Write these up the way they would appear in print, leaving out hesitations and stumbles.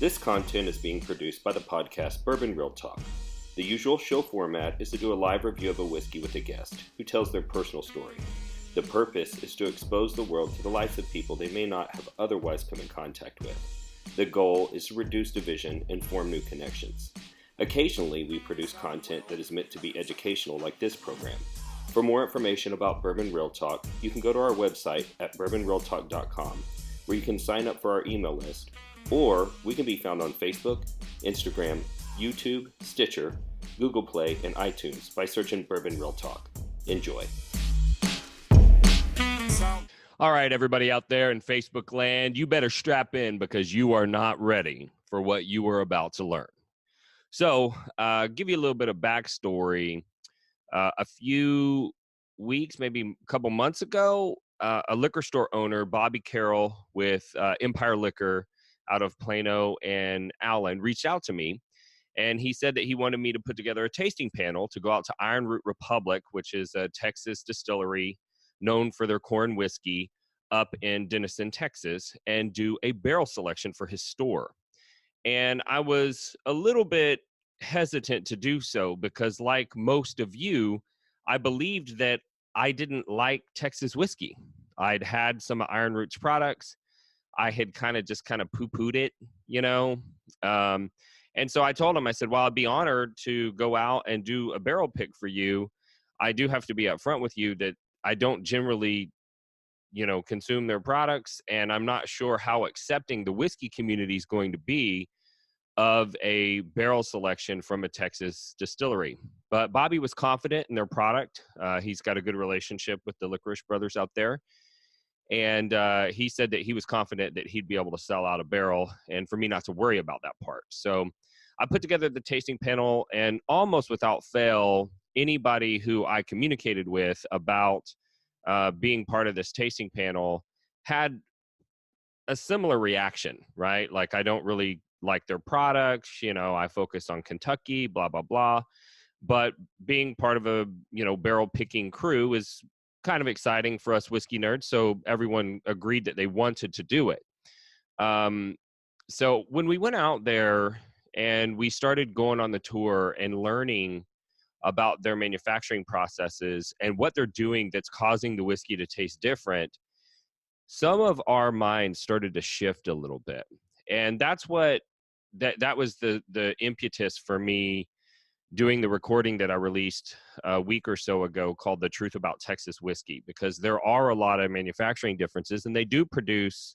This content is being produced by the podcast Bourbon Real Talk. The usual show format is to do a live review of a whiskey with a guest who tells their personal story. The purpose is to expose the world to the lives of people they may not have otherwise come in contact with. The goal is to reduce division and form new connections. Occasionally, we produce content that is meant to be educational like this program. For more information about Bourbon Real Talk, you can go to our website at bourbonrealtalk.com, where you can sign up for our email list, or we can be found on Facebook, Instagram, YouTube, Stitcher, Google Play, and iTunes by searching Bourbon Real Talk. Enjoy. All right, everybody out there in Facebook land, you better strap in because you are not ready for what you are about to learn. So, give you a little bit of backstory. A few weeks, maybe a couple months ago, a liquor store owner, Bobby Carroll with Empire Liquor out of Plano and Allen, reached out to me. And he said that he wanted me to put together a tasting panel to go out to Iron Root Republic, which is a Texas distillery known for their corn whiskey up in Denison, Texas, and do a barrel selection for his store. And I was a little bit hesitant to do so because, like most of you, I believed that I didn't like Texas whiskey. I'd had some of Iron Root's products. I had kind of poo-pooed it, you know. And so I told him, I said, well, I'd be honored to go out and do a barrel pick for you. I do have to be upfront with you that I don't generally, consume their products, and I'm not sure how accepting the whiskey community is going to be of a barrel selection from a Texas distillery. But Bobby was confident in their product. He's got a good relationship with the Licorice Brothers out there. And he said that he was confident that he'd be able to sell out a barrel and for me not to worry about that part. So I put together the tasting panel, and almost without fail, anybody who I communicated with about being part of this tasting panel had a similar reaction, right? Like, I don't really like their products, I focus on Kentucky, blah, blah, blah. But being part of a, barrel picking crew is kind of exciting for us whiskey nerds. So everyone agreed that they wanted to do it. So when we went out there and we started going on the tour and learning about their manufacturing processes and what they're doing that's causing the whiskey to taste different, some of our minds started to shift a little bit. And that's what that was the impetus for me doing the recording that I released a week or so ago called The Truth About Texas Whiskey, because there are a lot of manufacturing differences, and they do produce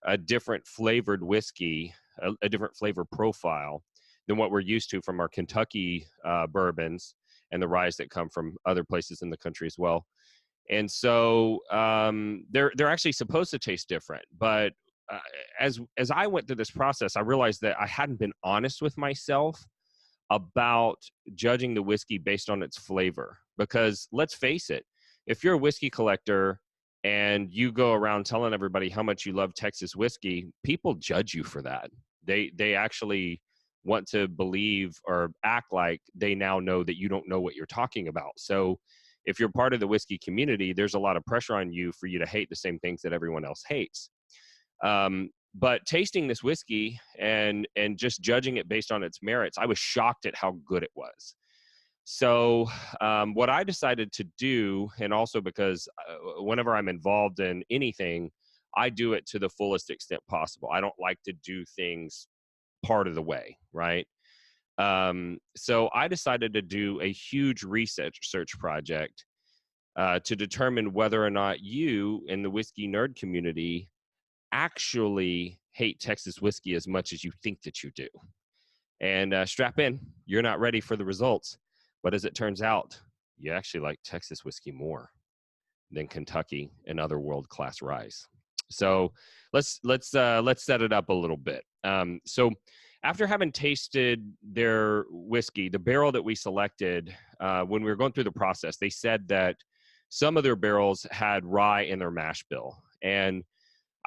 a different flavored whiskey, a different flavor profile than what we're used to from our Kentucky bourbons and the ryes that come from other places in the country as well. And so they're actually supposed to taste different. But as I went through this process, I realized that I hadn't been honest with myself about judging the whiskey based on its flavor. Because let's face it, if you're a whiskey collector and you go around telling everybody how much you love Texas whiskey, people judge you for that. They actually want to believe or act like they now know that you don't know what you're talking about. So if you're part of the whiskey community, there's a lot of pressure on you for you to hate the same things that everyone else hates. But tasting this whiskey and just judging it based on its merits, I was shocked at how good it was. So what I decided to do, and also because whenever I'm involved in anything, I do it to the fullest extent possible. I don't like to do things part of the way, right? So I decided to do a huge research project to determine whether or not you in the whiskey nerd community actually hate Texas whiskey as much as you think that you do. And strap in, you're not ready for the results. But as it turns out, you actually like Texas whiskey more than Kentucky and other world-class ryes. So let's set it up a little bit. So after having tasted their whiskey, the barrel that we selected, when we were going through the process, they said that some of their barrels had rye in their mash bill. And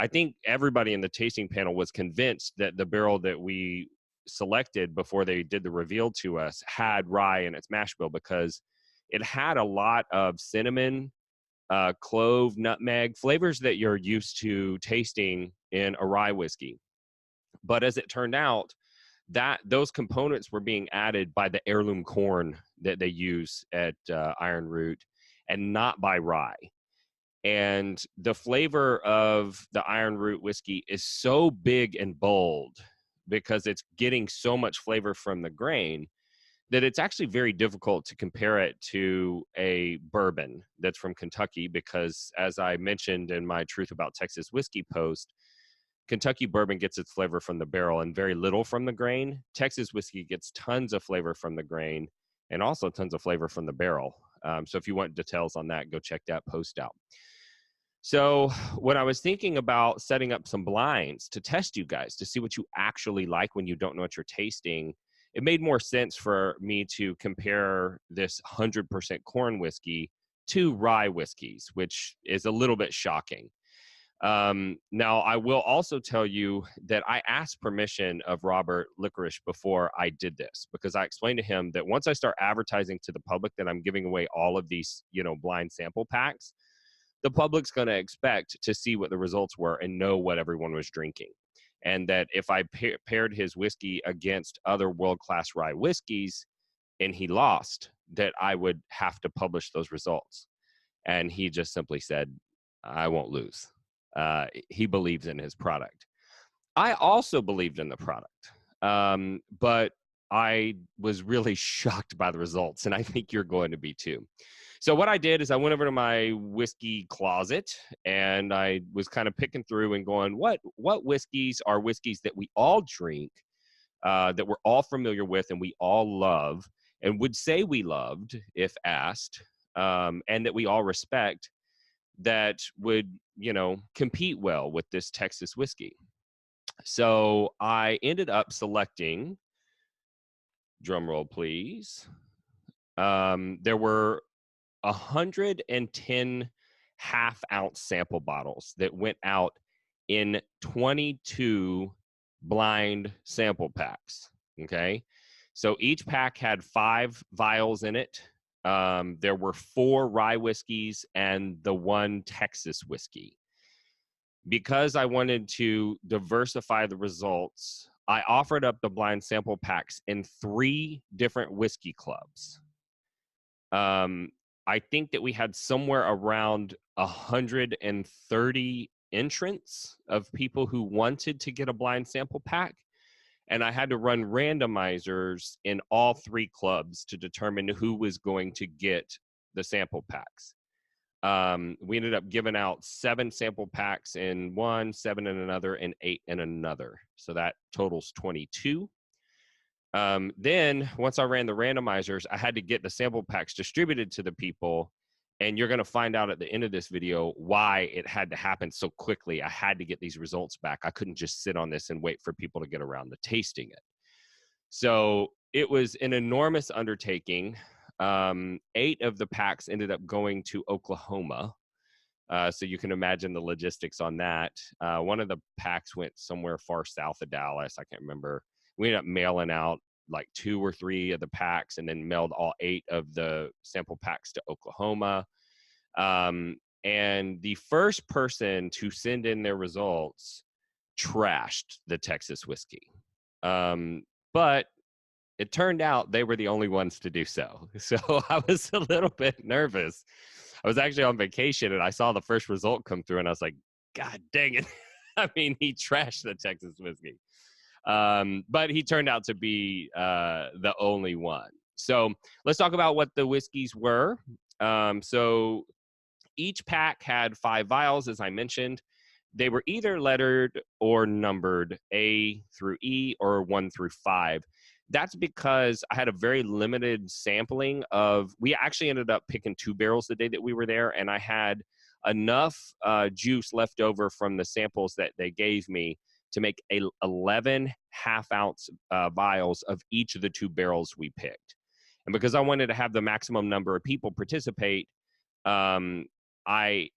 I think everybody in the tasting panel was convinced that the barrel that we selected before they did the reveal to us had rye in its mash bill, because it had a lot of cinnamon, clove, nutmeg, flavors that you're used to tasting in a rye whiskey. But as it turned out, that those components were being added by the heirloom corn that they use at Iron Root, and not by rye. And the flavor of the Iron Root whiskey is so big and bold because it's getting so much flavor from the grain that it's actually very difficult to compare it to a bourbon that's from Kentucky, because as I mentioned in my Truth About Texas Whiskey post, Kentucky bourbon gets its flavor from the barrel and very little from the grain. Texas whiskey gets tons of flavor from the grain and also tons of flavor from the barrel. So if you want details on that, go check that post out. So when I was thinking about setting up some blinds to test you guys to see what you actually like when you don't know what you're tasting, it made more sense for me to compare this 100% corn whiskey to rye whiskeys, which is a little bit shocking. Now, I will also tell you that I asked permission of Robert Licorice before I did this, because I explained to him that once I start advertising to the public that I'm giving away all of these, blind sample packs, the public's going to expect to see what the results were and know what everyone was drinking. And that if I paired his whiskey against other world-class rye whiskeys and he lost, that I would have to publish those results. And he just simply said, I won't lose. He believes in his product. I also believed in the product, but I was really shocked by the results, and I think you're going to be too. So what I did is I went over to my whiskey closet, and I was kind of picking through and going, what whiskeys are whiskeys that we all drink, that we're all familiar with and we all love and would say we loved if asked, and that we all respect, that would, compete well with this Texas whiskey. So I ended up selecting, drum roll please, there were 110 half-ounce sample bottles that went out in 22 blind sample packs, okay? So each pack had 5 vials in it. There were 4 rye whiskeys and the 1 Texas whiskey. Because I wanted to diversify the results, I offered up the blind sample packs in 3 different whiskey clubs. I think that we had somewhere around 130 entrants of people who wanted to get a blind sample pack. And I had to run randomizers in all 3 clubs to determine who was going to get the sample packs. We ended up giving out 7 sample packs in one, 7 in another, and 8 in another. So that totals 22. Then once I ran the randomizers, I had to get the sample packs distributed to the people. And you're going to find out at the end of this video why it had to happen so quickly. I had to get these results back. I couldn't just sit on this and wait for people to get around to tasting it. So it was an enormous undertaking. 8 of the packs ended up going to Oklahoma. So you can imagine the logistics on that. One of the packs went somewhere far south of Dallas. I can't remember. We ended up mailing out like 2 or 3 of the packs and then mailed all 8 of the sample packs to Oklahoma. And the first person to send in their results trashed the Texas whiskey. But it turned out they were the only ones to do so. So I was a little bit nervous. I was actually on vacation and I saw the first result come through and I was like, God dang it. I mean, he trashed the Texas whiskey. But he turned out to be the only one. So let's talk about what the whiskeys were. So each pack had 5 vials, as I mentioned. They were either lettered or numbered A through E or 1 through 5. That's because I had a very limited sampling of, we actually ended up picking 2 barrels the day that we were there, and I had enough juice left over from the samples that they gave me to make 11 half-ounce vials of each of the 2 barrels we picked. And because I wanted to have the maximum number of people participate, I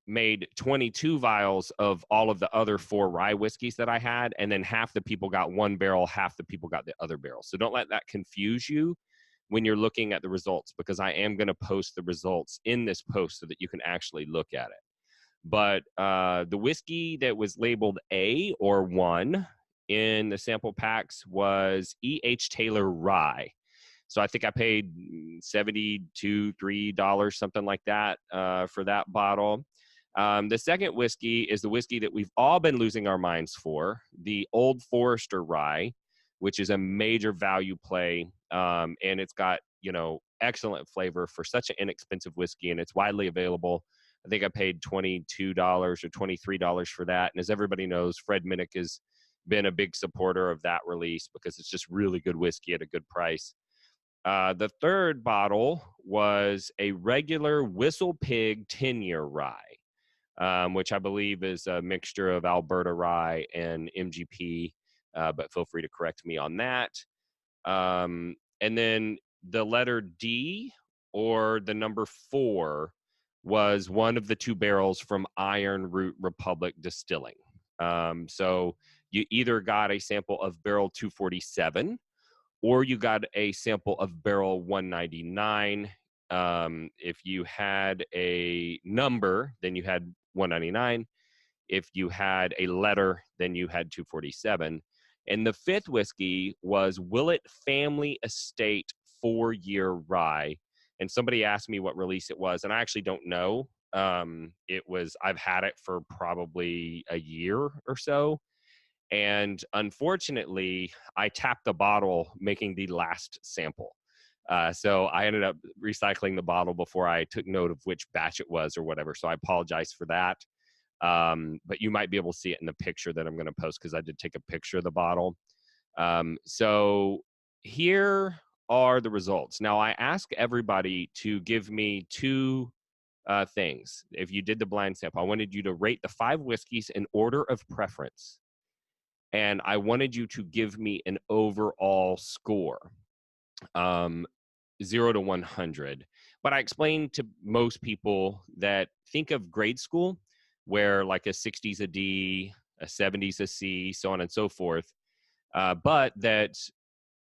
made 22 vials of all of the other 4 rye whiskeys that I had, and then half the people got 1 barrel, half the people got the other barrel. So don't let that confuse you when you're looking at the results, because I am going to post the results in this post so that you can actually look at it. But the whiskey that was labeled A or 1 in the sample packs was E.H. Taylor Rye. So I think I paid $72, $3, something like that, for that bottle. The second whiskey is the whiskey that we've all been losing our minds for, the Old Forester Rye, which is a major value play, and it's got, excellent flavor for such an inexpensive whiskey, and it's widely available. I think I paid $22 or $23 for that. And as everybody knows, Fred Minnick has been a big supporter of that release because it's just really good whiskey at a good price. The third bottle was a regular Whistle Pig 10-year rye, which I believe is a mixture of Alberta rye and MGP, but feel free to correct me on that. And then the letter D, or the number 4, was one of the 2 barrels from Iron Root Republic Distilling. So you either got a sample of barrel 247, or you got a sample of barrel 199. If you had a number, then you had 199. If you had a letter, then you had 247. And the 5th whiskey was Willett Family Estate 4-year rye. And somebody asked me what release it was, and I actually don't know. I've had it for probably a year or so. And unfortunately, I tapped the bottle making the last sample. So I ended up recycling the bottle before I took note of which batch it was or whatever. So I apologize for that. But you might be able to see it in the picture that I'm going to post, because I did take a picture of the bottle. So here are the results. Now, I ask everybody to give me 2 things. If you did the blind sample, I wanted you to rate the 5 whiskeys in order of preference. And I wanted you to give me an overall score, 0 to 100. But I explained to most people that think of grade school, where like a 60's a D, a 70's a C, so on and so forth. But that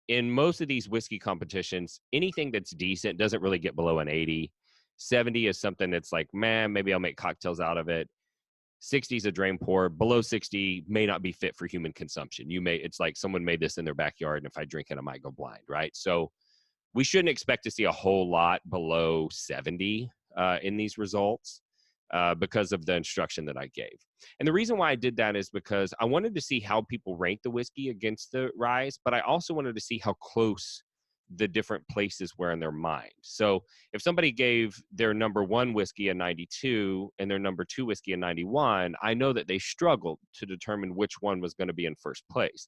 in most of these whiskey competitions, anything that's decent doesn't really get below an 80. 70 is something that's like, man, maybe I'll make cocktails out of it. 60 is a drain pour. Below 60 may not be fit for human consumption. It's like someone made this in their backyard, and if I drink it, I might go blind, right? So we shouldn't expect to see a whole lot below 70 in these results because of the instruction that I gave. And the reason why I did that is because I wanted to see how people rank the whiskey against the ryes, but I also wanted to see how close the different places were in their mind. So if somebody gave their number 1 whiskey a 92 and their number 2 whiskey a 91, I know that they struggled to determine which one was going to be in first place.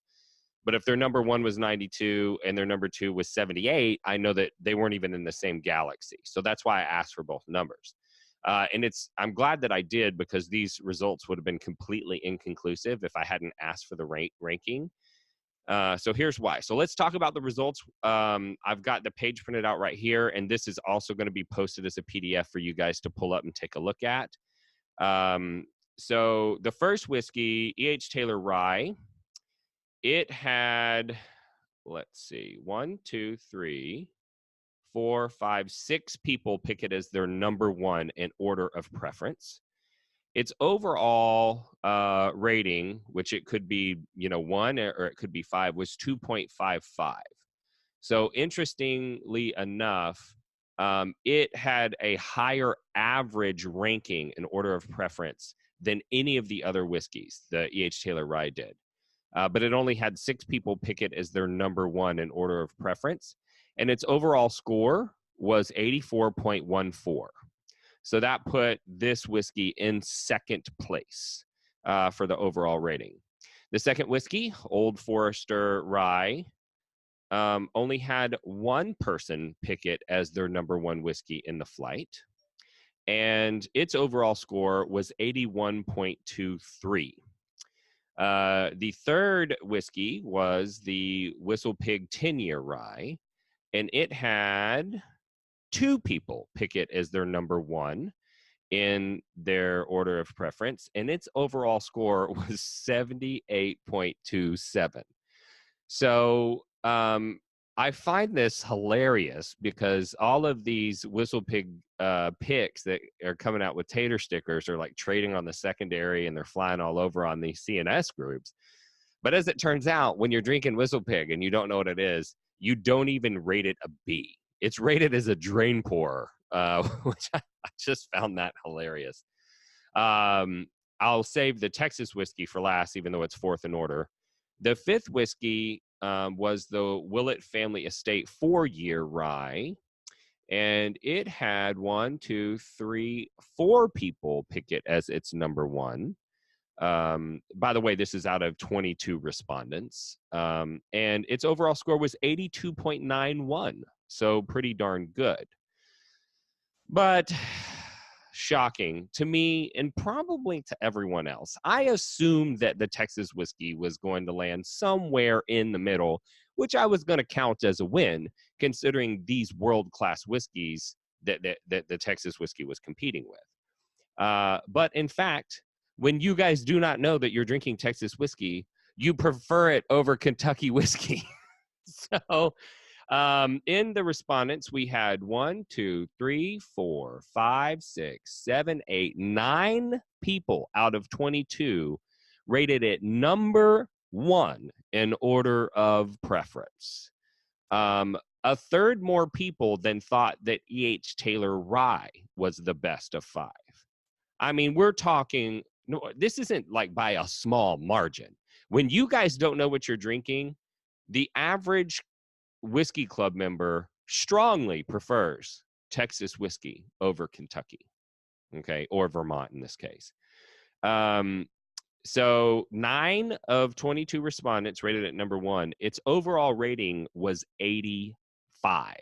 But if their number 1 was 92 and their number 2 was 78, I know that they weren't even in the same galaxy. So that's why I asked for both numbers. And I'm glad that I did, because these results would have been completely inconclusive if I hadn't asked for the ranking. So here's why. So let's talk about the results. I've got the page printed out right here, and this is also going to be posted as a PDF for you guys to pull up and take a look at. So the first whiskey, E.H. Taylor Rye, it had, let's see, 1, 2, 3, 4, 5, 6 people pick it as their number 1 in order of preference. Its overall rating, which it could be 1 or it could be 5, was 2.55. So interestingly enough, it had a higher average ranking in order of preference than any of the other whiskeys the E.H. Taylor Rye did. But it only had 6 people pick it as their number 1 in order of preference. And its overall score was 84.14. So that put this whiskey in second place for the overall rating. The second whiskey, Old Forester Rye, only had 1 person pick it as their number 1 whiskey in the flight. And its overall score was 81.23. The third whiskey was the Whistle Pig 10-year rye, and it had 2 people pick it as their number 1 in their order of preference, and its overall score was 78.27. So I find this hilarious, because all of these Whistle Pig picks that are coming out with tater stickers are like trading on the secondary, and they're flying all over on these CNS groups. But as it turns out, when you're drinking Whistle Pig and you don't know what it is, you don't even rate it a B. It's rated as a drain pour, which I just found that hilarious. I'll save the Texas whiskey for last, even though it's fourth in order. The fifth whiskey was the Willett Family Estate 4-year rye. And it had 1, 2, 3, 4 people pick it as its number one. By the way, this is out of 22 respondents. And its overall score was 82.91. So pretty darn good. But shocking to me and probably to everyone else. I assumed that the Texas whiskey was going to land somewhere in the middle, which I was going to count as a win, considering these world-class whiskeys that the Texas whiskey was competing with. But in fact, when you guys do not know that you're drinking Texas whiskey, you prefer it over Kentucky whiskey. So in the respondents, we had 1, 2, 3, 4, 5, 6, 7, 8, 9 people out of 22 rated it number one in order of preference. A third more people than thought that E.H. Taylor Rye was the best of 5. I mean, we're talking, no, this isn't like by a small margin. When you guys don't know what you're drinking, the average whiskey club member strongly prefers Texas whiskey over Kentucky, okay, or Vermont in this case. So 9 of 22 respondents rated it number one. Its overall rating was 85.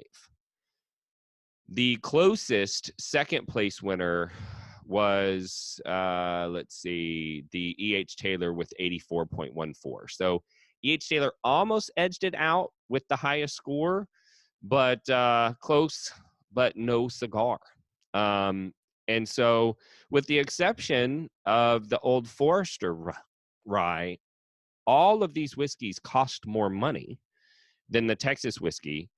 The closest second place winner was, let's see, the E.H. Taylor with 84.14. So E.H. Taylor almost edged it out with the highest score, but close, but no cigar. And so with the exception of the Old Forester rye, all of these whiskeys cost more money than the Texas whiskey.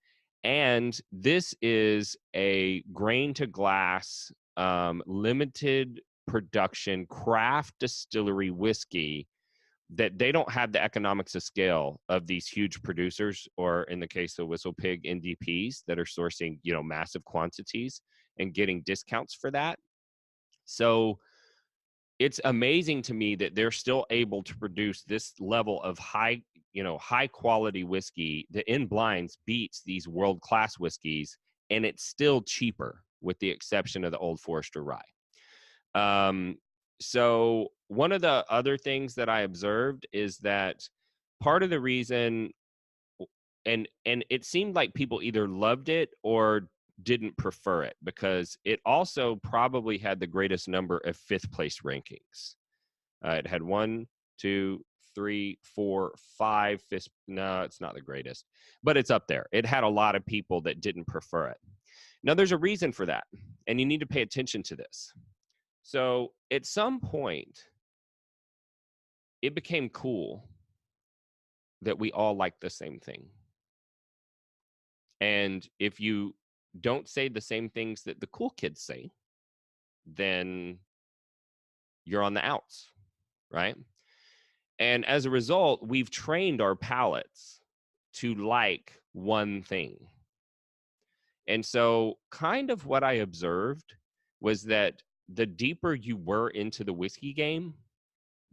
And this is a grain to glass, limited production craft distillery whiskey that they don't have the economics of scale of these huge producers, or in the case of Whistle Pig, NDPs that are sourcing, massive quantities and getting discounts for that. So it's amazing to me that they're still able to produce this level of high quality whiskey that in blinds beats these world-class whiskeys, and it's still cheaper with the exception of the Old Forester rye. So one of the other things that I observed is that part of the reason, and it seemed like people either loved it or didn't prefer it, because it also probably had the greatest number of 5th place rankings. It had 1, 2, 3, 4, 5 fifth. No, it's not the greatest, but it's up there. It had a lot of people that didn't prefer it. Now, there's a reason for that, and you need to pay attention to this. So at some point, it became cool that we all like the same thing. And if you don't say the same things that the cool kids say, then you're on the outs, right? And as a result, we've trained our palates to like one thing. And so kind of what I observed was that the deeper you were into the whiskey game,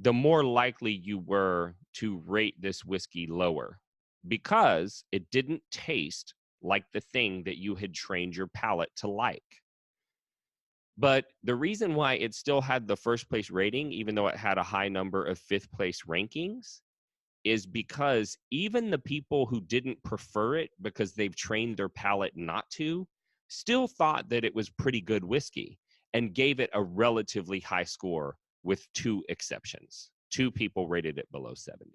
the more likely you were to rate this whiskey lower, because it didn't taste like the thing that you had trained your palate to like. But the reason why it still had the 1st place rating, even though it had a high number of 5th place rankings, is because even the people who didn't prefer it because they've trained their palate not to, still thought that it was pretty good whiskey and gave it a relatively high score, with 2 exceptions. 2 people rated it below 70.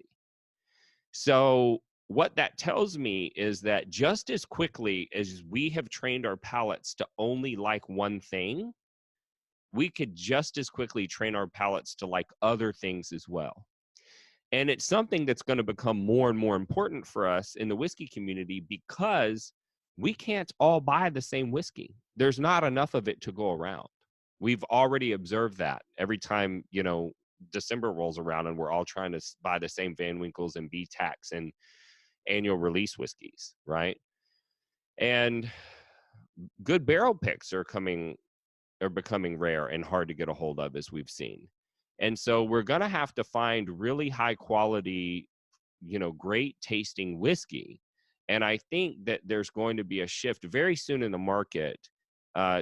So what that tells me is that just as quickly as we have trained our palates to only like one thing, we could just as quickly train our palates to like other things as well. And it's something that's going to become more and more important for us in the whiskey community, because we can't all buy the same whiskey. There's not enough of it to go around. We've already observed that every time, December rolls around and we're all trying to buy the same Van Winkles and B-Tax and annual release whiskeys, right? And good barrel picks are becoming rare and hard to get a hold of, as we've seen. And so we're going to have to find really high quality, great tasting whiskey. And I think that there's going to be a shift very soon in the market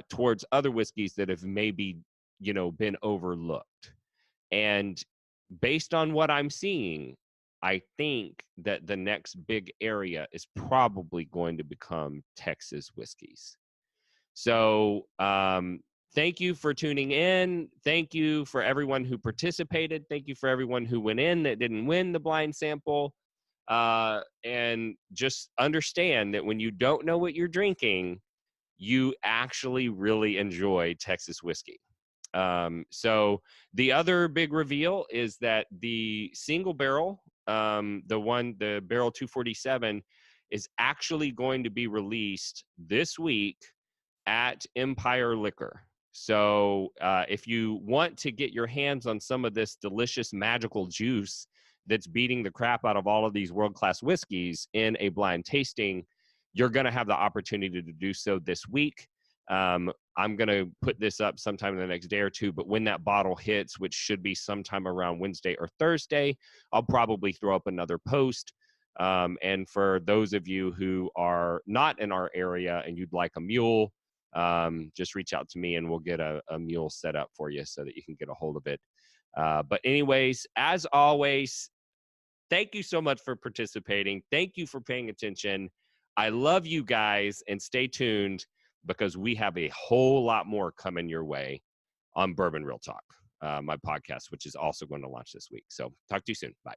towards other whiskeys that have maybe, been overlooked. And based on what I'm seeing, I think that the next big area is probably going to become Texas whiskeys. So, thank you for tuning in. Thank you for everyone who participated. Thank you for everyone who went in that didn't win the blind sample. And just understand that when you don't know what you're drinking, you actually really enjoy Texas whiskey. So the other big reveal is that the single barrel, the barrel 247, is actually going to be released this week at Empire Liquor. So if you want to get your hands on some of this delicious magical juice that's beating the crap out of all of these world-class whiskeys in a blind tasting, you're going to have the opportunity to do so this week. I'm going to put this up sometime in the next day or two, but when that bottle hits, which should be sometime around Wednesday or Thursday, I'll probably throw up another post. And for those of you who are not in our area and you'd like a mule, just reach out to me and we'll get a mule set up for you so that you can get a hold of it. But anyways, as always, thank you so much for participating. Thank you for paying attention. I love you guys, and stay tuned because we have a whole lot more coming your way on Bourbon Real Talk, my podcast, which is also going to launch this week. So talk to you soon. Bye.